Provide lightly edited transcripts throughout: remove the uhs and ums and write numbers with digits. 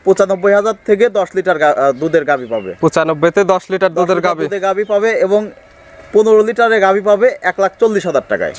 95,000 থেকে 10 লিটার দুধের গাভী পাবে। 95-তে 10 লিটার দুধের গাভী পাবে এবং 15 লিটারের গাভী পাবে 1,40,000 টাকায়।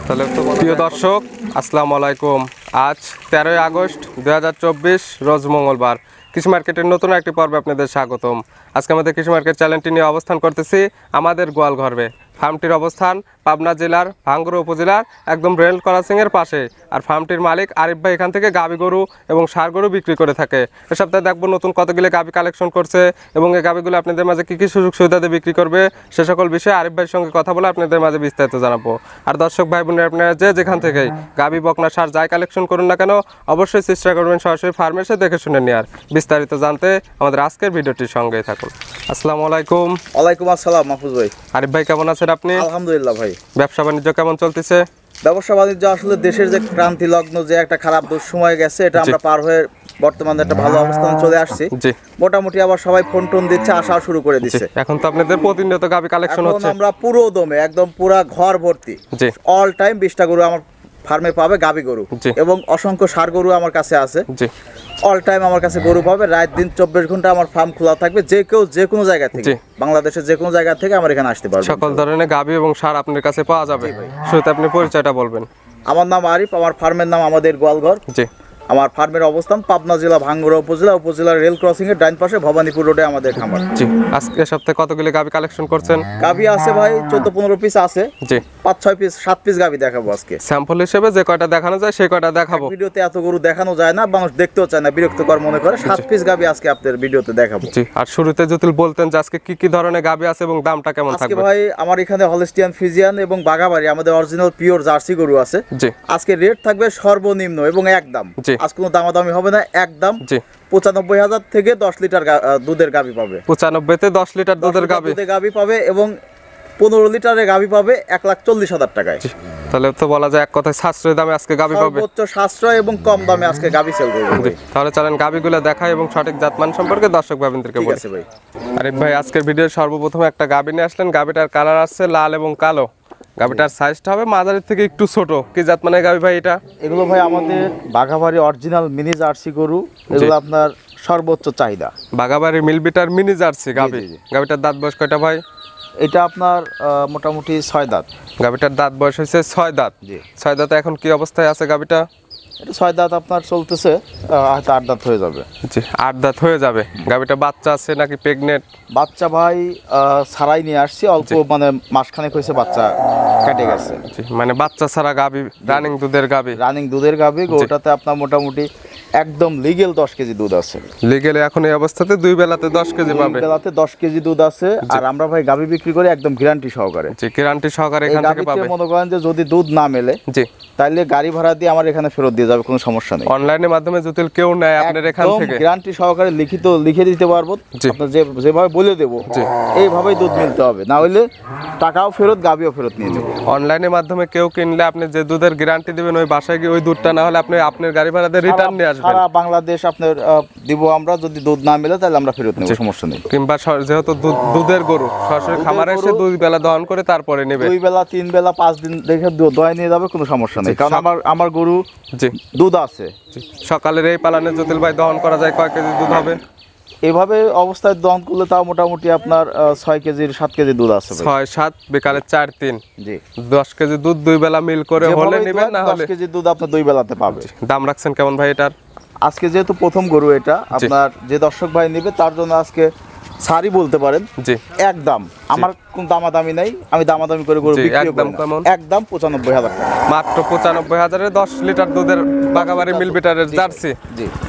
তাহলে তো প্রিয় দর্শক, আসসালামু আলাইকুম। আজ 13ই আগস্ট 2024 রোজ মঙ্গলবার। কৃষি মার্কেটের নতুন একটি পর্বে আপনাদের স্বাগতম। আজকে আমাদের কৃষি মার্কেট চ্যানেলটি নিয়ে অবস্থান করতেছি আমাদের গোয়ালঘরে। ফার্মটির অবস্থান পাবনা জেলার ভাঙ্গুড়া উপজেলার একদম রেল ক্রসিংয়ের পাশে। আর ফার্মটির মালিক আরিফ ভাই এখান থেকে গাভী গরু এবং ষাঁড় গরু বিক্রি করে থাকে। এ সপ্তাহে দেখবো নতুন কতগুলি গাভী কালেকশন করছে এবং এই গাভীগুলো আপনাদের মাঝে কী কী সুযোগ সুবিধাতে বিক্রি করবে সে সকল বিষয়ে আরিফ ভাইয়ের সঙ্গে কথা বলে আপনাদের মাঝে বিস্তারিত জানাবো। আর দর্শক ভাই বোনের আপনারা যেখান থেকেই গাভী বকনা ষাঁড় যাই কালেকশন করুন না কেন, অবশ্যই চেষ্টা করবেন সরাসরি ফার্মে এসে দেখে শুনে নেওয়ার। বিস্তারিত জানতে আমাদের আজকের ভিডিওটির সঙ্গেই থাকুন। আসসালামু আলাইকুম। ওয়ালাইকুম আসসালাম মাহফুজ ভাই। আরিফ ভাই কেমন আছেন আপনি? আলহামদুলিল্লাহ ভাই। ব্যবসা বাণিজ্য কেমন চলতেছে? ব্যবসা বাণিজ্য আসলে দেশের যে ক্রান্তি লগ্ন যে একটা খারাপ দুঃসময় গেছে, এটা আমরা পার হয়ে বর্তমানে একটা ভালো অবস্থানে চলে আসছি। মোটামুটি আবার সবাই ফোন টোন দিচ্ছে, আসা শুরু করে দিচ্ছে। এখন তো আপনাদের প্রতিনিয়ত গাভী কালেকশন হচ্ছে। আমরা পুরো দমে একদম পুরা ঘর ভর্তি অল টাইম 20টা গরু আমার ফার্মে পাবে, গাভী গরু এবং অসংখ্য ষাঁড় গরু আমার কাছে আছে। অল টাইম আমার কাছে গরু পাবে, রাত দিন 24 ঘন্টা আমার ফার্ম খোলা থাকবে। যে কেউ যে কোনো জায়গা থেকে, বাংলাদেশের যে কোনো জায়গা থেকে আমার এখানে আসতে পারবে। সকল ধরনের গাভী এবং ষাঁড় আপনার কাছে পাওয়া যাবে। শুরুতে আপনি পরিচয়টা বলবেন। আমার নাম আরিফ, আমার ফার্মের নাম আমাদের গোয়ালঘর। আমার ফার্মের অবস্থান পাবনা জেলা ভাঙ্গুড়া উপজেলার রেল ক্রসিং এর ডাইন পাশে ভবানীপুর রোডে আমাদের খামার। আজকে সপ্তাহে কতগুলি গাভী কালেকশন করছেন? গাভী আছে ভাই 14-15 পিস আছে। 5-6 পিস 7 পিস গাভী দেখাবো আজকে। স্যাম্পল হিসেবে যে কয়টা দেখানো যায় সেই কয়টা দেখাবো। ভিডিওতে এত গরু দেখানো যায় না, মানুষ দেখতেও চায় না, বিরক্তকর মনে করে। 7 পিস গাভী আজকে আপনাদের ভিডিওতে দেখাবো। আর শুরুতে যদি বলতেন যে আজকে কি কি ধরনের গাভী আছে এবং দামটা কেমন থাকবে? আজকে ভাই আমার এখানে হলস্টিয়ান ফ্রিজিয়ান এবং বাঘাবাড়ি আমাদের অরিজিনাল পিওর জার্সি গরু আছে। আজকে রেট থাকবে সর্বনিম্ন এবং একদম, আজ কোনো দামাদামি হবে না, একদম 95,000 থেকে 10 লিটার দুধের গাভী পাবে। 95-তে 10 লিটার দুধের গাভী পাবে এবং 15 লিটারের গাভী পাবে 1,40,000 টাকায়। তাহলে তো বলা যায় এক কথায় সাশ্রয় দামে আজকে গাভী পাবে। সর্বোচ্চ সাশ্রয় এবং কম দামে আজকে গাভী সেল করবে। তাহলে চলেন গাভীগুলো দেখাই এবং সঠিক জাতমান সম্পর্কে দর্শক ভাইদেরকে বলি। ঠিক আছে ভাই। আরিফ ভাই আজকের ভিডিওর সর্বপ্রথম একটা গাভী নিয়ে আসলেন। গাভীটার কালার আছে লাল এবং কালো। গাভীটার সাইজটা হবে মাঝারির থেকে একটু ছোট। কি জাত মানে গাভী ভাই এটা? এগুলো ভাই আমাদের বাঘাবাড়ি অরিজিনাল মিনি জার্সি গরু। এগুলো আপনার সর্বোচ্চ চাহিদা। বাঘাবাড়ি মিলবিটার মিনি জার্সি গাভী। গাভীটার দাঁত বয়স কয়টা ভাই? এটা আপনার মোটামুটি 6 দাঁত। গাভীটার দাঁত বয়স হয়েছে 6 দাঁত। 6 দাঁতে এখন কি অবস্থায় আছে গাভীটা? এটা 6 দাঁত আপনার চলতেছে, হয়তো 8 দাঁত হয়ে যাবে। 8 দাঁত হয়ে যাবে। গাভীটা বাচ্চা আছে নাকি প্রেগনেন্ট? বাচ্চা ভাই ছাড়াই নিয়ে আসছি, অল্প মানে মাসখানেক হয়েছে বাচ্চা কেটে গেছে। মানে বাচ্চা ছাড়া গাভী, রানিং দুধের গাভী। গরুটাতে আপনার মোটামুটি একদম লিগেল 10 কেজি দুধ আছে। লিগেলে এখন এই অবস্থাতে 2 বেলাতে 10 কেজি পাবে। 2 বেলাতে 10 কেজি দুধ আছে। আর আমরা ভাই গাভী বিক্রি করি একদম গ্যারান্টি সহকারে। গ্যারান্টি সহকারে এখান থেকে পাবে। মনে করেন যে যদি দুধ না মেলে তাহলে গাড়ি ভাড়া দিয়ে আমার এখানে ফেরত দিয়ে যাবে, কোনো সমস্যা নেই। অনলাইনের মাধ্যমে যদি কেউ নেয় আপনার এখান থেকে গ্যারান্টি সহকারে লিখে দিতে পারবো। আপনার যেভাবে বলে দেবো এইভাবেই দুধ মিলতে হবে, না হলে টাকাও ফেরত, গাভীও ফেরত নিয়ে যাবো। অনলাইনের মাধ্যমে কেউ কিনলে আপনি যে দুধের গ্যারান্টি দিবেন ওই বাসায় গিয়ে ওই দুধটা না হলে আপনি আপনার গাড়ি ভাড়া দিয়ে রিটার্ন নিয়ে আসবেন। সারা বাংলাদেশ আপনার দিব আমরা, যদি দুধ না মেলে তাহলে আমরা ফেরত নেব, সমস্যা নেই। কিংবা যেহেতু দুধের গরু সরাসরি খামারে এসে 2 বেলা দহন করে তারপরে নেবে। 2 বেলা 3 বেলা 5 দিন দেখে দোয়ায় নিয়ে যাবে, কোনো সমস্যা নেই। কারণ আমার গরু দুধ আছে। সকালের এই পালানে জটিল ভাই দহন করা যায় কয় কেজি দুধ হবে? এভাবে অবস্থায় দহন করলে তাও মোটামুটি আপনার 6 কেজির 7 কেজি দুধ আছে। 6-7 বিকালে 4-3 10 কেজি দুধ 2 বেলা মিল করে হলে নেবেন, না হলে 10 কেজি দুধ আপনি 2 বেলাতে পাবে। দাম রাখছেন কেমন ভাই এটার? আজকে যেহেতু প্রথম গরু এটা, আপনার যে দর্শক ভাই নেবে তার জন্য আজকে সারি বলতে পারেন। একদম আমার কোন দামাদামি নাই, আমি দামাদামি করে গরু বিক্রি করব একদম 95,000 টাকা। মাত্র 95,000-এ 10 লিটার দুধের বাঘাবাড়ি মিলবিটারের জার্সি।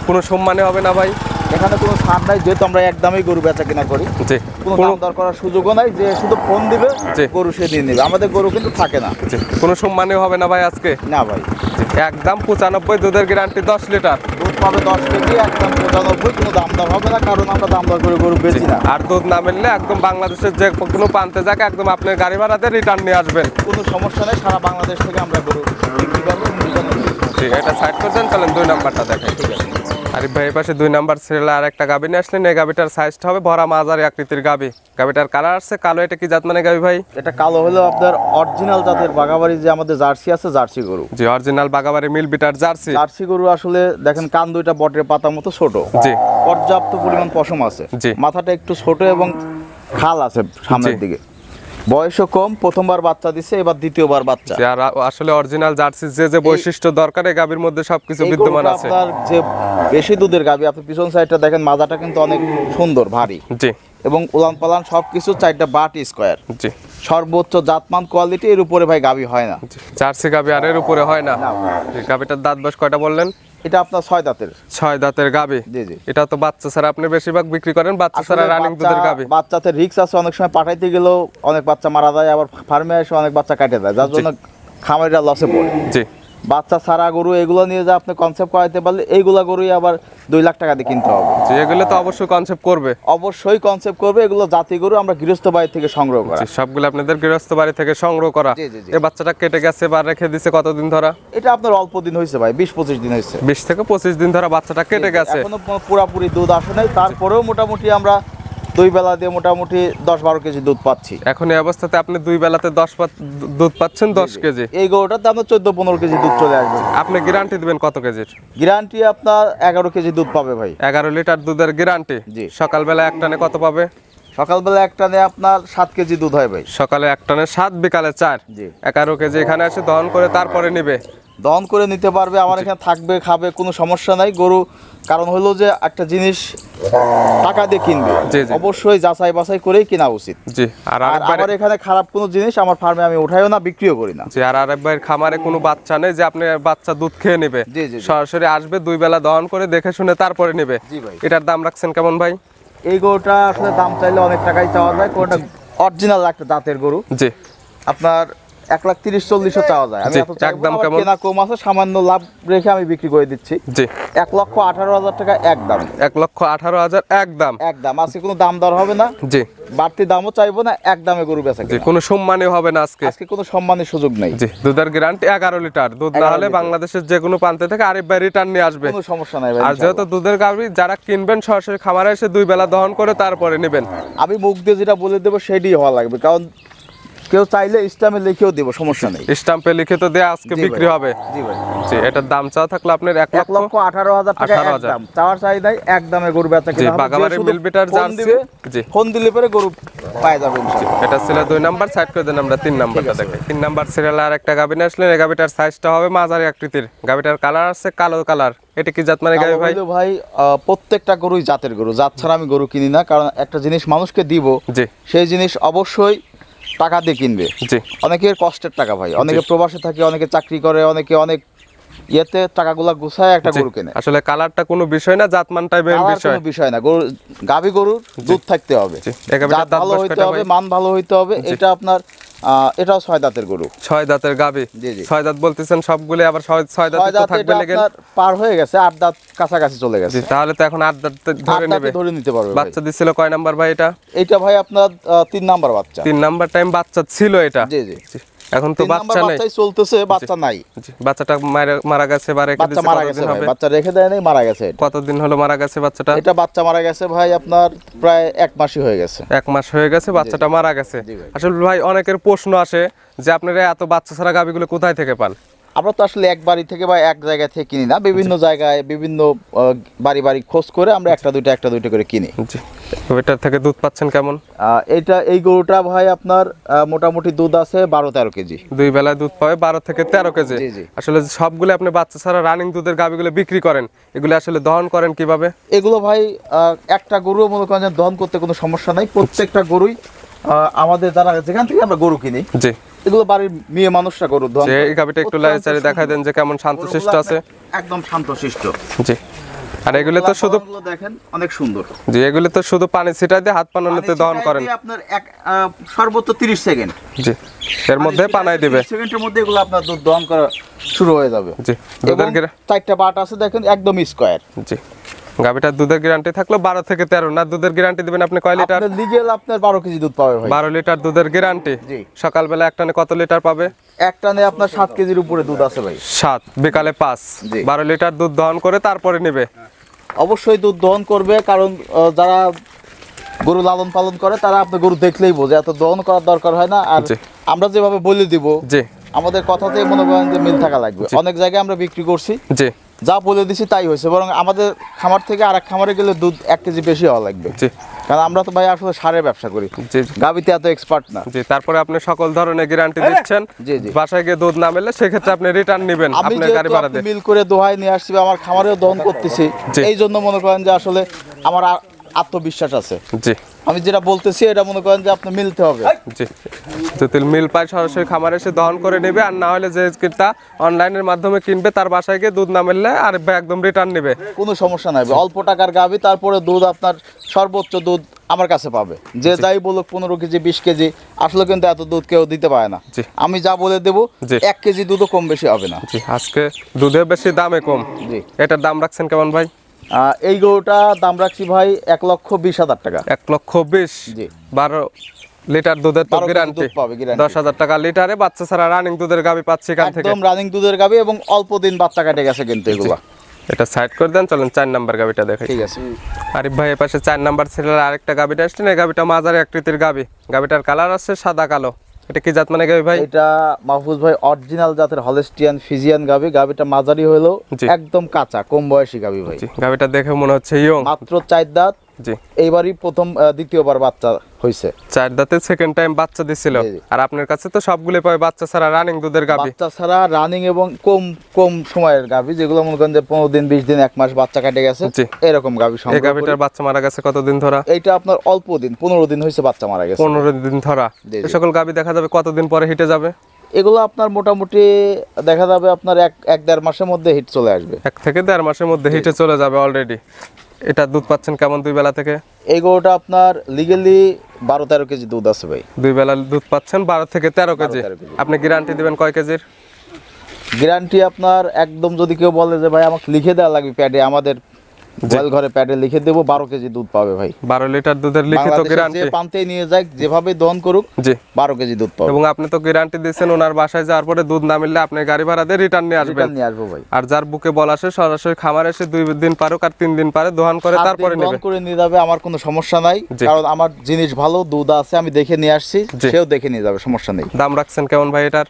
কোনো সম্মানে হবে না ভাই? এখানে কোনো ছাড় নাই, যেহেতু আমরা একদমই গরু বেচা কিনা করি। কোনো দাম দর করার সুযোগও নাই, যে শুধু ফোন দিবে গরু সে দিয়ে নেবে। আমাদের গরু কিন্তু থাকে না। কোনো সম্মানে হবে না ভাই আজকে? না ভাই, একদম 95 দুধের গ্যারান্টি 10 লিটার দুধ পাবে 10 কেজি, একদম 95, কোনো দাম দর হবে না, কারণ আমরা দাম দর করে গরু বেচি না। আর দুধ না মিললে একদম বাংলাদেশের যে কোনো প্রান্তে যাকে একদম আপনার গাড়ি ভাড়াতে রিটার্ন নিয়ে আসবেন, কোনো সমস্যা নেই। সারা বাংলাদেশ থেকে আমরা গরু বিক্রি করবো। এটা সাইড করে দেন, চলেন 2 নাম্বারটা দেখেন। ঠিক আছে। আরিফ ভাই এই পাশে 2 নাম্বার সিরিয়ালে আর একটা গাবি নিয়ে আসলেন। এই গাবিটার সাইজটা হবে ভরা মাঝারি আকৃতির গাবি। গাবিটার কালার আছে কালো। এটা কি জাত মানে গাবি ভাই? এটা কালো হলো আপনার অরিজিনাল জাতের বাগাবাড়ি যে আমাদের জার্সি আছে, জার্সি গরু। জি, অরিজিনাল বাগাবাড়ি মিল বিটার জার্সি। জার্সি গরু আসলে দেখেন কান দুইটা বটের পাতার মতো ছোট। জি, পর্যাপ্ত পরিমাণ পশম আছে। জি। মাথাটা একটু ছোট এবং খাল আছে সামনের জি। দিকে। বয়সও কম, প্রথমবার বাচ্চা দিছে, এবার দ্বিতীয়বার বাচ্চা। আর আসলে অরিজিনাল জার্সি যে বৈশিষ্ট্য দরকার এই গাবির মধ্যে সবকিছু এই বিদ্যমান গরুটা আছে। আপনার যে বেশি দুধের গাবি, আপনি পিছন সাইডটা দেখেন, মাজাটা কিন্তু অনেক সুন্দর ভারী জি, এবং উলান পালান সবকিছু 4টা বাট স্কয়ার। জি, সর্বোচ্চ জাতমান কোয়ালিটি, এর উপরে ভাই গাবি হয় না। জি। জার্সি গাবি আর এর উপরে হয় না। না। জি, গাবিটার দাঁত বয়স কয়টা বললেন? এটা আপনার 6 দাঁতের। 6 দাঁতের গাবি। জি জি। এটা তো বাচ্চা ছাড়া আপনি বেশিরভাগ বিক্রি করেন, বাচ্চা ছাড়া রানিং দুধের গাবি। বাচ্চাতে রিস্ক আছে, অনেক সময় পাঠাইতে গেলেও অনেক বাচ্চা মারা যায়, আবার ফার্মে এসে অনেক বাচ্চা কাটে যায়, যার জন্য খামারিরা লসে পড়ে। জি, বাচ্চা ছাড়া গরু এগুলো নিয়ে যা আপনি কনসেপ্ট করাইতে পারলে এইগুলা গরুই আবার 2 লাখ টাকা দিয়ে কিনতে হবে। জি, এগুলো তো অবশ্যই কনসেপ্ট করবে। অবশ্যই কনসেপ্ট করবে। এগুলো জাতি গরু, আমরা গৃহস্থ বাড়ি থেকে সংগ্রহ করা। জি, সবগুলো আপনাদের গৃহস্থ বাড়ি থেকে সংগ্রহ করা। জি, জি, জি। এই বাচ্চাটা কেটে গেছে বা রেখে দিছে কতদিন ধরা? এটা আপনার অল্প দিন হয়েছে ভাই, 20-25 দিন হয়েছে। 20 থেকে 25 দিন ধরা বাচ্চাটা কেটে গেছে। এখনো পুরাপুরি দুধ আসে নাই, তারপরেও মোটামুটি আমরা 2 বেলা দিয়ে মোটামুটি 10-12 কেজি দুধ পাচ্ছি। এখন এই অবস্থাতে আপনি 2 বেলাতে 10 দুধ পাচ্ছেন 10 কেজি। এই গরুটাতে আপনার 14-15 কেজি দুধ চলে আসবে। আপনি গ্যারান্টি দিবেন কত কেজির? গ্যারান্টি আপনার 11 কেজি দুধ পাবে ভাই। 11 লিটার দুধের গ্যারান্টি। জি। সকালবেলা এক টানে কত পাবে? সকালবেলা একটা নিয়ে আপনার 7 কেজি দুধ হয় ভাই। সকালে এক টানে 7, বিকালে 4। জি। 11 কেজি এখানে এসে দহন করে তারপরে নিবে। দহন করে নিতে পারবে, আমার এখানে থাকবে, খাবে, কোনো সমস্যা নাই। গরু কারণ হলো যে একটা জিনিস টাকা দিয়ে কিনবে, জি, জি। অবশ্যই যাচাই বাছাই করেই কেনা উচিত। জি, আর আর আরেকবার আমার এখানে খারাপ কোনো জিনিস আমার ফার্মে আমি উঠাইও না, বিক্রিও করি না। জি, আর আরেকবার খামারে কোনো বাচ্চা নেই যে আপনি বাচ্চা দুধ খেয়ে নেবে। জি, জি, জি। সরাসরি আসবে, 2 বেলা দহন করে দেখে শুনে তারপরে নেবে। জি ভাই। এটার দাম রাখছেন কেমন ভাই? এই গরুটা আসলে দাম চাইলে অনেক টাকাই চাওয়া যায়। গরুটা অরিজিনাল একটা দাঁতের গরু, জি, আপনার 1,30,000-1,40,000 চাওয়া যায়। আমি জি, এত চাইবো একদম না, আমার কেমন? কেনা কম আছে, সামান্য লাভ রেখে আমি বিক্রি করে দিচ্ছি। জি। 1,18,000 টাকা একদম। 1,18,000 একদম। একদম আজকে কোনো দাম দর হবে না, জি, বাড়তি দামও চাইবো না, একদমে গরু বেচা জি, কিনা। কোনো সম্মানই হবে না আজকে। আজকে কোনো সম্মানের সুযোগ নেই। জি, দুধের গ্যারান্টি 11 লিটার। দুধ না 11 হলে লিটার। বাংলাদেশের যে কোনো প্রান্ত থেকে আরিফ ভাই রিটার্ন নিয়ে আসবে। কোনো সমস্যা নাই ভাই। আর যেহেতু দুধের গাভী যারা কিনবেন সরাসরি খামারে এসে 2 বেলা দহন করে তারপরে নেবেন। আমি মুখ দিয়ে যেটা বলে দেবো সেটাই হওয়া লাগবে, কারণ কেউ চাইলে ইসলামে লিখেও দেবো, সমস্যা নেই। স্টাম্পে লিখে তো দিয়ে আজকে জি বিক্রি ভাই। হবে। জি ভাই। জি, এটার দাম চাওয়া থাকলে আপনার 1,18,000 টাকা 18,000 একদম। চাওয়ার চাই নাই, একদমে গরু বেচা জি, কিনা হবে। বাগাবাড়ি যে শুধু মিলবিটার ফোন জার্সি। দিবে, জি, ফোন দিলে পরে গরু পাওয়া যাবে ইনশাআল্লাহ। এটা ছিল 2 নাম্বার। সাইড করে দেন, আমরা 3 নাম্বারটা দেখি। 3 নাম্বার সিরিয়ালে আর একটা গাভী নিয়ে আসলেন। এই গাভীটার সাইজটা হবে মাঝারি আকৃতির। গাভীটার কালার আছে কালো কালার। এটা কি জাত মানে গাভী ভাই? কালো হইলো ভাই প্রত্যেকটা গরুই জাতের গরু, জাত ছাড়া আমি গরু কিনি না। কারণ একটা জিনিস মানুষকে দিব, জি, সেই জিনিস অবশ্যই টাকা দিয়ে কিনবে। জি, অনেকের কষ্টের টাকা ভাই, অনেকে প্রবাসে থাকে, অনেকে চাকরি করে, অনেকে অনেক ইয়েতে টাকাগুলা গুছায় একটা জি। গরু কেনে। আসলে কালারটা কোনো বিষয় না, জাতমানটাই মেইন কালার বিষয়। কোনো বিষয় না, গরু গাভী গরুর দুধ থাকতে হবে, জি। এই গাভীটার জাত দাঁত ভালো বয়স হইতে কয়টা হবে, ভাই? মান ভালো হইতে হবে। এটা আপনার এটাও 6 দাঁতের গরু। 6 দাঁতের গাভী। জি, জি। 6 দাঁত বলতেছেন সবগুলো, আবার 6 দাঁত 6 তো দাঁত থাকবে এটা লেগে। আপনার পার হয়ে গেছে, 8 দাঁত কাছাকাছি চলে গেছে। জি, তাহলে তো এখন 8 দাঁত 8 ধরে দাঁতে নেবে। ধরে নিতে পারবে ভাই। বাচ্চা দিছিল কয় নাম্বার ভাই এটা? এটা ভাই আপনার 3 নাম্বার বাচ্চা। 3 নাম্বার টাইম বাচ্চা ছিল এটা। জি জি। জি, এখন তো 3 নাম্বার বাচ্চা নেই। বাচ্চাই চলতেছে, বাচ্চা নাই। জি, বাচ্চাটা মারা গেছে বা রেখে বাচ্চা দিয়েছে মারা কতদিন গেছে ভাই, হবে? বাচ্চা রেখে দেয় নাই, মারা গেছে এটা। কতদিন হলো মারা গেছে বাচ্চাটা? এটা বাচ্চা মারা গেছে ভাই আপনার প্রায় 1 মাসই হয়ে গেছে। 1 মাস হয়ে গেছে বাচ্চাটা মারা গেছে। জি ভাই। আসলে ভাই অনেকের প্রশ্ন আসে যে আপনারা এত বাচ্চা ছাড়া গাভীগুলো কোথায় থেকে পান? আমরা তো আসলে এক বাড়ি থেকে বা এক জায়গা থেকে কিনি না, বিভিন্ন জায়গায় বিভিন্ন বাড়ি বাড়ি খোঁজ করে আমরা একটা দুইটা করে কিনি। জি, ওইটার থেকে দুধ পাচ্ছেন কেমন? এই গরুটা ভাই আপনার মোটামুটি দুধ আছে 12-13 কেজি। 2 বেলায় দুধ পাবে 12 থেকে 13 কেজি। জি, জি। আসলে সবগুলো আপনি বাচ্চা ছাড়া রানিং দুধের গাভীগুলো বিক্রি করেন, এগুলো আসলে দহন করেন কিভাবে? এগুলো ভাই একটা গরু মনে করেন যে দহন করতে কোনো সমস্যা নাই। প্রত্যেকটা গরুই আমাদের যারা যেখান থেকে আমরা গরু কিনি, জি, এগুলো বাড়ির মেয়ে মানুষরা গরু দহন যে করে। এই গাভীটা একটু লাইচারে দেখাই দেন যে কেমন শান্তশিষ্ট গরুগুলো আছে। একদম শান্তশিষ্ট। জি, আর এগুলো তো শুধু গরুগুলো দেখেন অনেক সুন্দর। জি, এগুলো তো শুধু পানি ছিটাই দিয়ে হাত পানানোতে দহন করেন। আপনার সর্বোচ্চ 30 সেকেন্ড, জি, এর মধ্যে পানাই দিবে। 30 সেকেন্ডের মধ্যে এগুলো আপনার দুধ দহন করা শুরু হয়ে যাবে। জি, এবং দুধের 4টা বাট আছে দেখেন একদম স্কয়ার। জি, গাভীটার দুধের গ্যারান্টি থাকলো 12 থেকে 13। না দুধের গ্যারান্টি দিবেন আপনি কয় লিটার? আপনার লিগেল আপনার 12 কেজি দুধ পাবে ভাই। 12 লিটার দুধের গ্যারান্টি। জি। সকালবেলা এক টানে কত লিটার পাবে? এক টানে আপনার 7 কেজির উপরে দুধ আছে ভাই। 7, বিকালে 5। জি। 12 লিটার দুধ দহন করে তারপরে নেবে। অবশ্যই দুধ দহন করবে, কারণ যারা গরু লালন পালন করে তারা আপনার গরু দেখলেই বোঝে, এত দহন করার দরকার হয় না। আর আমরা যেভাবে বলে দিব আমাদের কথাতেই মনে করেন যে মিল থাকা লাগবে। অনেক জায়গায় আমরা বিক্রি করছি, যা বলে দিছি তাই হয়েছে, বরং আমাদের খামার থেকে আরেক খামারে গেলে দুধ 1 কেজি বেশি হওয়া লাগবে, কারণ আমরা তো ভাই আসলে সারের ব্যবসা করি, গাবিতে এত এক্সপার্ট না। তারপরে আপনি সকল ধরনের গ্যারান্টি দিচ্ছেন, বাসায় গিয়ে দুধ না মেলে সেক্ষেত্রে আপনি রিটার্ন নেবেন, আপনার গাড়ি ভাড়া দিয়ে মিল করে দোহাই নিয়ে আসছি, আমার খামারেও দহন করতেছি, এই জন্য মনে করেন যে আসলে আমার আত্মবিশ্বাস আছে। আমি যেটা বলতেছি এটা মনে করেন যে আপনি মিলতে হবে। যদি মিল পায় সরাসরি খামারে এসে দহন করে নেবে, আর না হলে যে কিনটা অনলাইনের মাধ্যমে কিনবে তার বাসায় গিয়ে দুধ না মিললে আর একদম রিটার্ন নেবে, কোনো সমস্যা নাই। অল্প টাকার গাভী, তারপরে দুধ আপনার সর্বোচ্চ দুধ আমার কাছে পাবে। যে যাই বলুক 15 কেজি 20 কেজি, আসলে কিন্তু এত দুধ কেউ দিতে পারে না। আমি যা বলে দেবো 1 কেজি দুধও কম বেশি হবে না। আজকে দুধে বেশি দামে কম, এটার দাম রাখছেন কেমন ভাই? এই গরুটা দাম রাখছি ভাই 1,20,000 টাকা। 1,20,000? 12 লিটার দুধের তো গ্যারান্টি, 10,000 টাকা লিটারে। বাচ্চা ছাড়া রানিং দুধের গাভী পাচ্ছি এখান থেকে, একদম রানিং দুধের গাভী, এবং অল্প দিন বাচ্চা কাটে গেছে কিন্তু এগুলা। এটা সাইড করে দেন, চলেন 4 নাম্বার গাভীটা দেখে। ঠিক আছে আরিফ ভাই, এর পাশে 4 নাম্বার সিরিয়ালের আরেকটা গাভীটা আসছেন। এই গাভীটা মাঝারি আকৃতির গাভী, গাভীটার কালার আছে সাদা কালো। এটা কি জাত মানে গাভী ভাই? এটা মাহফুজ ভাই অরিজিনাল জাতের হলস্টিয়ান ফিজিয়ান গাভী। গাভীটা মাঝারি হলো, একদম কাঁচা কম বয়সী গাভী ভাই। গাভীটা দেখে মনে হচ্ছে ইয়ং, মাত্র 4 দাঁত। এইবারই প্রথম দ্বিতীয়বার বাচ্চা হইছে। 4 দাঁতে সেকেন্ড টাইম বাচ্চা দিছিল। আর আপনার কাছে তো সবগুলো পায় বাচ্চা ছাড়া রানিং দুধের গাভী, বাচ্চা ছাড়া রানিং এবং কম কম সময়ের গাভী, যেগুলো মনে করেন যে 15 দিন 20 দিন 1 মাস বাচ্চা কাটে গেছে, এরকম গাভী। এই গাভীটার বাচ্চা মারা গেছে কতদিন ধরা? এইটা আপনার অল্প দিন, 15 দিন হইছে বাচ্চা মারা গেছে। 15 দিন ধরা। এই সকল গাভী দেখা যাবে কতদিন পরে হিটে যাবে? এগুলো আপনার মোটামুটি দেখা যাবে আপনার 1-1.5 মাসের মধ্যে হিট চলে আসবে। 1 থেকে 1.5 মাসের মধ্যে হিটে চলে যাবে অলরেডি। এটা দুধ পাচ্ছেন কেমন 2 বেলা থেকে? এই গরুটা আপনার লিগ্যালি 12-13 কেজি দুধ আছে ভাই। 2 বেলা দুধ পাচ্ছেন 12 থেকে 13 কেজি। আপনি গ্যারান্টি দিবেন কয় কেজির? গ্যারান্টি আপনার একদম, যদি কেউ বলে যে ভাই আমাকে লিখে দেওয়া লাগবে প্যাডে, আমাদের গোয়াল ঘরে প্যাডে লিখে দেবো, 12 কেজি দুধ পাবে ভাই। 12 লিটার দুধের লিখিত গ্যারান্টি, যে পান্তে নিয়ে যায় যেভাবে দহন করুক 12 কেজি দুধ পাবে। এবং আপনি তো গ্যারান্টি দিয়েছেন ওনার বাসায় যাওয়ার পরে দুধ না মিললে আপনি গাড়ি ভাড়া দিয়ে রিটার্ন নিয়ে আসবেন। নিয়ে আসবো ভাই। আর যার বুকে বল আসে সরাসরি খামারে এসে 2 দিন পারুক আর 3 দিন পারে দহন করে তারপরে নেবে, দহন করে নিয়ে যাবে, আমার কোনো সমস্যা নাই। কারণ আমার জিনিস ভালো, দুধ আছে, আমি দেখে নিয়ে আসছি, সেও দেখে নিয়ে যাবে, সমস্যা নেই। দাম রাখছেন কেমন ভাই এটার?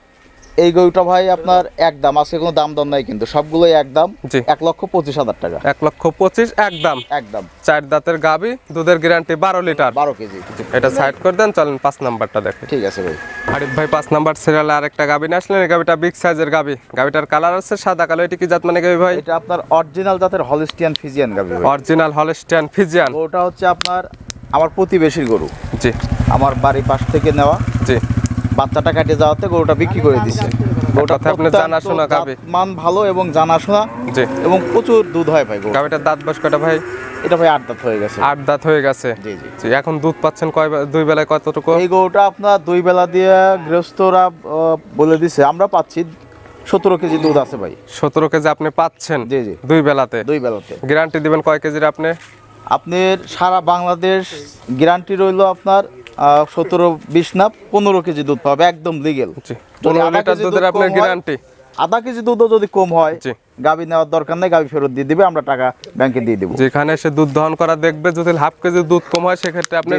এই গরুটা ভাই আপনার একদম, আজকে কোনো দাম দর নাই কিন্তু, সবগুলোই একদম 1,25,000 টাকা। 1,25,000 একদম। 4 দাঁতের গাভী, দুধের গ্যারান্টি 12 লিটার, 12 কেজি। এটা সাইড করে দেন, চলেন 5 নাম্বারটা দেখেন। ঠিক আছে ভাই। আরিফ ভাই 5 নাম্বার সিরিয়ালে আরেকটা গাভী নিয়ে আসলেন। এই গাভীটা বিগ সাইজের গাভী, গাভীটার কালার আছে সাদা কালো। এটা কি জাত মানে গাভী ভাই? এটা আপনার অরিজিনাল জাতের হলস্টিয়ান ফিজিয়ান গাভী ভাই। Original Holstein Friesian. ওটা হচ্ছে আপনার আমার প্রতিবেশীর গরু, জি, আমার বাড়ির পাশ থেকে নেওয়া। জি, বাচ্চাটা কাটে যাওয়াতে গরুটা বিক্রি করে দিছে। গরুটা আপনি জানাশোনা গাভী, মান ভালো এবং জানাশোনা, জি, এবং প্রচুর দুধ হয় ভাই। গাভীটার দাঁত বয়স কয়টা ভাই? এটা ভাই 8 দাঁত হয়ে গেছে। 8 দাঁত হয়ে গেছে। জি জি জি। এখন দুধ পাচ্ছেন কয় 2 বেলায় কতটুকু? এই গরুটা আপনার 2 বেলা দিয়ে গৃহস্থরা বলে দিছে, আমরা পাচ্ছি 17 কেজি দুধ আছে ভাই। 17 কেজি আপনি পাচ্ছেন? জি জি 2 বেলাতে। 2 বেলাতে। গ্যারান্টি দিবেন কয় কেজির আপনি? আপনার সারা বাংলাদেশ গ্যারান্টি রইলো আপনার 17-20 না 15 কেজি দুধ পাবে, একদম লিগ্যাল। 15 লিটার দুধের আপনার গ্যারান্টি। আধা কেজি দুধও যদি কম হয়, গাভী নেওয়ার দরকার নেই, গাভী ফেরত দিয়ে দিবে, আমরা টাকা ব্যাংকে দিয়ে দেবো। যেখানে এসে দুধ দহন করা দেখবে, যদি হাফ কেজি দুধ কম হয় সেক্ষেত্রে আপনি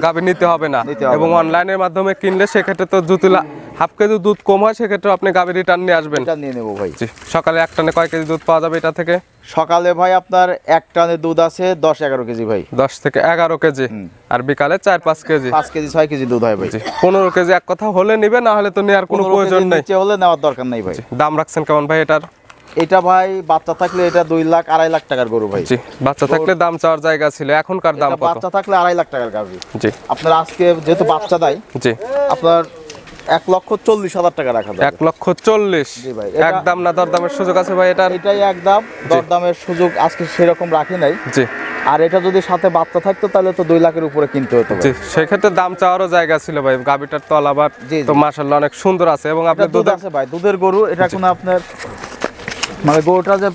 গাভী নিতে হবে না, এবং অনলাইনের মাধ্যমে কিনলে সেক্ষেত্রে তো যদি হাফ কেজি দুধ কম হয় সেক্ষেত্রে আপনি গাভী রিটার্ন নিয়ে আসবেন। এটা নিয়ে নেবো ভাই। সকালে এক টানে কয় কেজি দুধ পাওয়া যাবে এটা থেকে? সকালে ভাই আপনার এক টানে দুধ আছে 10-11 কেজি ভাই। 10 থেকে 11 কেজি। আর বিকালে 4-5 কেজি, 5 কেজি 6 কেজি দুধ হয় ভাই। 15 কেজি এক কথা হলে নিবে, না হলে তো নেওয়ার কোনো প্রয়োজন নেই, হলে নেওয়ার দরকার নেই ভাই। দাম রাখছেন কেমন ভাই এটার? এটা ভাই বাচ্চা থাকলে এটা 2 লাখ 2.5 লাখ টাকার গরু ভাই। জি, বাচ্চা থাকলে দাম চাওয়ার জায়গা ছিল, এখনকার দাম কত? বাচ্চা থাকলে 2.5 লাখ টাকার গাভী। জি। আপনার আজকে যেহেতু বাচ্চা দেয়, জি, আপনার 1,40,000 টাকা রাখা যাবে। 1,40,000? জি ভাই। একদম না দরদামের সুযোগ আছে ভাই এটার? এটাই একদম, দরদামের সুযোগ আজকে সেরকম রাখি নাই। জি। আর এটা যদি সাথে বাচ্চা থাকতো তাহলে তো 2 লাখের উপরে কিনতে হতো। জি, সেক্ষেত্রে দাম চাওয়ারও জায়গা ছিল ভাই। গাভীটার তল আবার তো মাশাআল্লাহ অনেক সুন্দর আছে, এবং আপনি দুধ আছে ভাই, দুধের গরু। এটা কোনো আপনার মানে গরুটা যে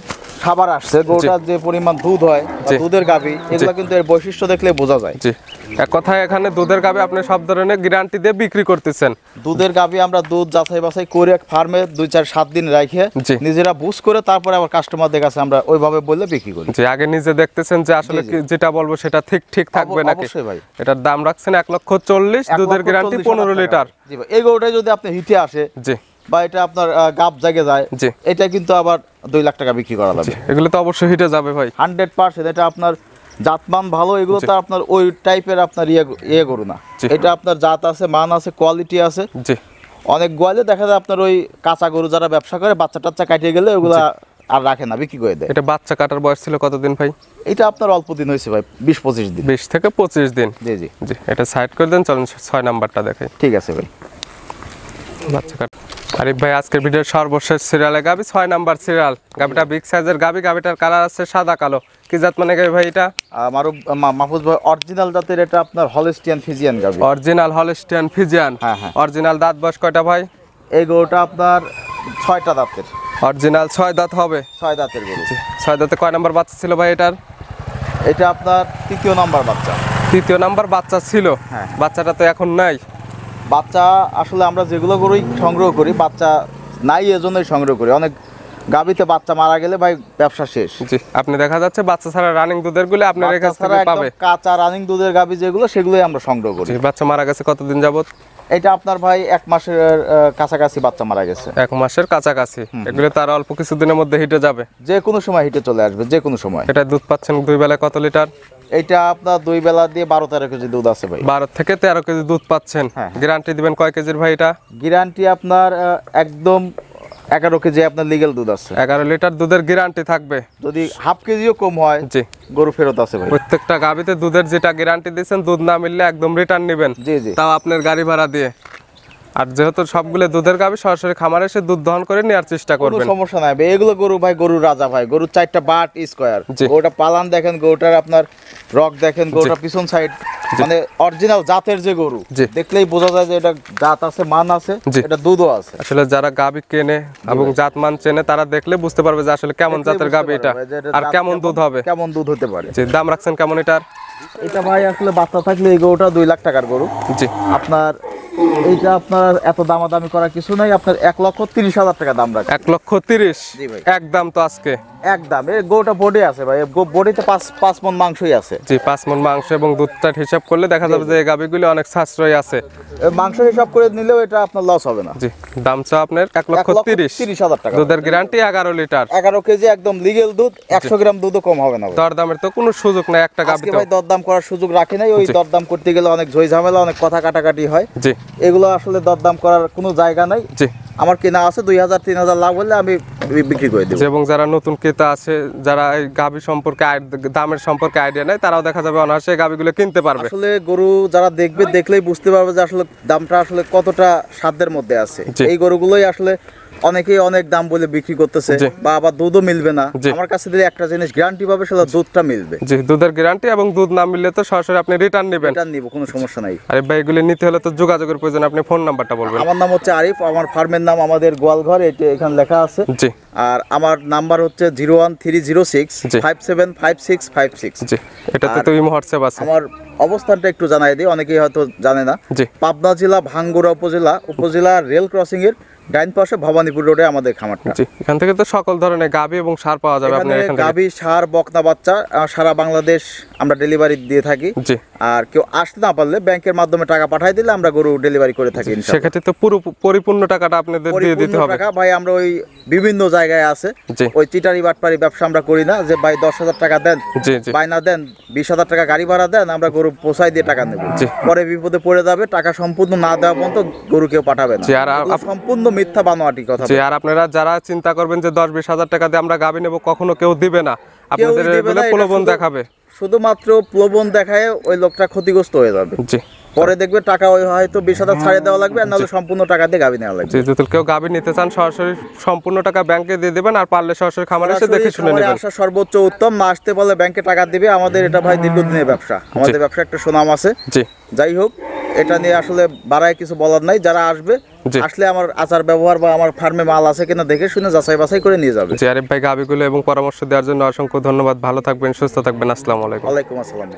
খাবার আসছে, গরুটার যে পরিমাণ দুধ হয় বা দুধের গাভী, এগুলো কিন্তু এর বৈশিষ্ট্য দেখলে বোঝা যায়। জি, এক কথায় এখানে দুধের গাভী আপনি সব ধরনের গ্যারান্টি দিয়ে বিক্রি করতেছেন। দুধের গাভী আমরা দুধ যাচাই বাছাই করে ফার্মে 2-4-7 দিন রেখে নিজেরা বুঝ করে তারপরে আবার কাস্টমারদের কাছে আমরা ওইভাবে বললে বিক্রি করি। জি, আগে নিজে দেখতেছেন যে আসলে যেটা বলবো সেটা ঠিক থাকবে নাকি। অবশ্যই ভাই। এটার দাম রাখছেন 1,40,000, দুধের গ্যারান্টি 15 লিটার। জি ভাই, এই গরুটাই যদি আপনি হিটে আসে জি, বা এটা আপনার গাব জাগে যায়, জি, এটা কিন্তু আবার 2 লাখ টাকা বিক্রি করা যাবে। এগুলো তো অবশ্যই হিটে যাবে ভাই 100%। এটা আপনার জাতমান ভালো, এগুলো তো আপনার ওই টাইপের আপনার ইয়ে গরু না। এটা আপনার জাত আছে, মান আছে, কোয়ালিটি আছে। জি, অনেক গোয়ালে দেখা যায় আপনার ওই কাঁচা গরু যারা ব্যবসা করে বাচ্চা টাচ্চা কাটিয়ে গেলে ওগুলা আর রাখে না, বিক্রি করে দেয়। এটা বাচ্চা কাটার বয়স ছিল কতদিন ভাই? এটা আপনার অল্প দিন হয়েছে ভাই, 20-25 দিন। 20 থেকে 25 দিন। জি জি জি, এটা সাইড করে দেন, চলুন 6 নাম্বারটা দেখাই। ঠিক আছে ভাই। বাচ্চা কাটা আরিফ ভাই, আজকের ভিডিওর সর্বশেষ সিরিয়ালে গাবি 6 নাম্বার সিরিয়াল। গাবিটা বিগ সাইজের গাবি, গাবিটার কালার আছে সাদা কালো। কি জাত মানে গাবি ভাই এটা? মাহফুজ ভাই, অরিজিনাল জাতের এটা আপনার হলস্টিয়ান ফিজিয়ান গাবি। Original Holstein Friesian. হ্যাঁ হ্যাঁ। অরিজিনাল দাঁত বয়স কয়টা ভাই? এই গরুটা আপনার 6টা দাঁতের। অরিজিনাল 6 দাঁত হবে। 6 দাঁতের গরু। 6 দাঁতে কয় নাম্বার বাচ্চা ছিল ভাই এটার? এটা আপনার 3য় নাম্বার বাচ্চা। 3য় নাম্বার বাচ্চা ছিল। হ্যাঁ। বাচ্চাটা তো এখন নাই। বাচ্চা আসলে আমরা যেগুলো গরুই সংগ্রহ করি, বাচ্চা নাই এজন্যই সংগ্রহ করি। অনেক গাবিতে বাচ্চা মারা গেলে ভাই ব্যবসা শেষ। জি, আপনি দেখা যাচ্ছে বাচ্চা ছাড়া রানিং দুধের গুলো আপনার কাছ থেকে পাবে। কাঁচা রানিং দুধের গাবি যেগুলো, সেগুলোই আমরা সংগ্রহ করি। বাচ্চা মারা গেছে কতদিন যাবত? এটা আপনার ভাই 1 মাসের কাছাকাছি বাচ্চা মারা গেছে। 1 মাসের কাছাকাছি। এগুলো তার অল্প কিছুদিনের মধ্যে হিটে যাবে। যে কোনো সময় হিটে চলে আসবে, যে কোনো সময়। এটা দুধ পাচ্ছেন 2 বেলায় কত লিটার? এটা আপনার 2 বেলা দিয়ে 12-13 কেজি দুধ আছে ভাই। 12 থেকে 13 কেজি দুধ পাচ্ছেন। হ্যাঁ। গ্যারান্টি দিবেন কয় কেজির ভাই এটা? গ্যারান্টি আপনার একদম 11 কেজি আপনার লিগ্যাল দুধ আছে। 11 লিটার দুধের গ্যারান্টি থাকবে। যদি হাফ কেজিও কম হয়, জি, গরু ফেরত আছে ভাই। প্রত্যেকটা গাবিতে দুধের যেটা গ্যারান্টি দিয়েছেন, দুধ না মিললে একদম রিটার্ন নেবেন। জি জি। তাও আপনার গাড়ি ভাড়া দিয়ে। আর যেহেতু সবগুলো দুধের গাবি, সরাসরি খামারে এসে দুধ দহন করে নেওয়ার চেষ্টা কোনো করবেন। সমস্যা নাই ভাই, এগুলো গরু ভাই, গরুর রাজা ভাই। গরুর 4টা বাট স্কয়ার। জি। গরুটা পালান দেখেন, গরুটার আপনার রক দেখেন, গরুটার পিছন সাইড, মানে অরিজিনাল জাতের যে গরু, জি। দেখলেই বোঝা যায় যে এটা জাত আছে, মান আছে, জি। এটা দুধও আছে। আসলে যারা গাবি কেনে এবং জাতমান চেনে, তারা দেখলে বুঝতে পারবে যে আসলে কেমন জাতের গাবি এটা আর কেমন দুধ হবে, কেমন দুধ হতে পারে। যে দাম রাখছেন কেমন এটার? এটা ভাই আসলে বাচ্চা থাকলে এই গরুটা 2 লাখ টাকার গরু। জি, আপনার এইটা আপনার এত দামাদামি করার কিছু নাই, আপনার 1,30,000 টাকা দাম রাখে। 1,30,000। জি ভাই। একদম তো আজকে একদম। এই গরুটা বডি আছে ভাই, বডিতে 5 মণ মাংসই আছে। জি, 5 মণ মাংস এবং দুধটার হিসাব করলে দেখা যাবে যে এই গাবিগুলো অনেক সাশ্রয় আছে। এই মাংস হিসাব করে নিলেও এটা আপনার লস হবে না। জি, দাম চা আপনার 1,30,000 টাকা। দুধের গ্যারান্টি 11 লিটার। 11 কেজি একদম লিগ্যাল দুধ, 100 গ্রাম দুধও কম হবে না ভাই। দরদামের তো কোনো সুযোগ নাই একটা আজকে গাবিতে। ভাই দরদাম করার সুযোগ রাখি নাই, ওই দরদাম করতে গেলে অনেক ঝই ঝামেলা, অনেক কথা কাটাকাটি হয়। জি, এগুলো আসলে দরদাম করার কোনো জায়গা নাই। জি, আমার কেনা আছে 2,000-3,000 লাভ হলে আমি বিক্রি করে দেব। এবং যারা নতুন ক্রেতা আছে, যারা এই গাবি সম্পর্কে দামের সম্পর্কে আইডিয়া নাই, তারাও দেখা যাবে অনায়াসে গাবিগুলো কিনতে পারবে। আসলে গরু যারা দেখবে, দেখলেই বুঝতে পারবে যে আসলে দামটা আসলে কতটা সাধ্যের মধ্যে আছে। জি। এই গরুগুলোই আসলে অনেকেই অনেক দাম বলে বিক্রি করতেছে, জি। বা আবার দুধও মিলবে না। জি। আমার কাছে দিলে একটা জিনিস গ্যারান্টি পাবে, সেটা দুধটা মিলবে। জি, দুধের গ্যারান্টি, এবং দুধ না মিললে তো সরাসরি আপনি রিটার্ন নেবেন। এটা নিব, কোনো সমস্যা নাই। আর ভাই এগুলি নিতে হলে তো যোগাযোগের প্রয়োজন। আপনি ফোন নাম্বারটা বলবেন। আমার নাম হচ্ছে আরিফ, আমার ফার্মের নাম আমাদের গোয়ালঘর, এটা এখানে লেখা আছে। জি, আর আমার নাম্বার হচ্ছে 01306 জি। 575656। জি, এটাতে তো ইমো হোয়াটসঅ্যাপ আছে। আমার অবস্থানটা একটু জানাই দিই, অনেকেই হয়তো জানে না। জি, পাবনা জেলা ভাঙ্গুড়া উপজেলা রেল ক্রসিং এর ডাইন পাশে ভবানীপুর রোডে আমাদের খামারটা। জি, এখান থেকে তো সকল ধরনের গাবি এবং সার পাওয়া যাবে আপনার এখানে এখান থেকে। গাভী, ষাঁড়, বকনা বাচ্চা সারা বাংলাদেশ আমরা ডেলিভারি দিয়ে থাকি। জি, আর কেউ আসতে না পারলে ব্যাংকের মাধ্যমে টাকা পাঠিয়ে দিলে আমরা গরু ডেলিভারি করে থাকি ইনশাআল্লাহ। সেক্ষেত্রে তো পুরো পরিপূর্ণ টাকাটা আপনাদের দিয়ে দিতে পরিপূর্ণ হবে। টাকা ভাই, আমরা ওই বিভিন্ন জায়গায় আছে, জি, ওই চিটারি বাটপারি ব্যবসা আমরা করি না যে ভাই 10,000 টাকা দেন, জি, জি, বায়না দেন, 20,000 টাকা গাড়ি ভাড়া দেন, আমরা গরু পোষাই দিয়ে টাকা নেব। জি। পরে বিপদে পড়ে যাবে, টাকা সম্পূর্ণ না দেওয়া পর্যন্ত গরু কেউ পাঠাবে না। জি, আর এগুলো সম্পূর্ণ মিথ্যা বানোয়াটি কথা। জি, আর আপনারা যারা চিন্তা করবেন যে 10-20 হাজার টাকা দিয়ে আমরা গাবি নেব, কখনো কেউ দিবে না। আপনাদের দেবে এগুলো না, এটা প্রলোভন শুধু- দেখাবে। শুধুমাত্র প্রলোভন দেখায় ওই লোকটা ক্ষতিগ্রস্ত হয়ে যাবে। জি, পরে দেখবে টাকা ওই হয়তো 20,000 ছাড়ে দেওয়া লাগবে, আর নাহলে সম্পূর্ণ টাকা দিয়ে গাভী নেওয়া লাগবে। জি, যদি কেউ গাবি নিতে চান সরাসরি সম্পূর্ণ টাকা ব্যাংকে দিয়ে দেবেন, আর পারলে সরাসরি খামারে এসে দেখে শুনে খামারে নেবেন। আসা সর্বোচ্চ উত্তম, না আসতে পারলে ব্যাংকে টাকা দিবে। আমাদের এটা ভাই দীর্ঘদিনের ব্যবসা, আমাদের ব্যবসা একটা সুনাম আছে। জি, যাই হোক, এটা নিয়ে আসলে বাড়ায় কিছু বলার নাই। যারা আসবে জি। আসলে আমার আচার ব্যবহার বা আমার ফার্মে মাল আছে কিনা দেখে শুনে যাচাই বাছাই করে নিয়ে যাবে। জি, আরিফ ভাই গাবিগুলো এবং পরামর্শ দেওয়ার জন্য অসংখ্য ধন্যবাদ। ভালো থাকবেন, সুস্থ থাকবেন। আসসালামু আলাইকুম। ওয়ালাইকুম আসসালাম।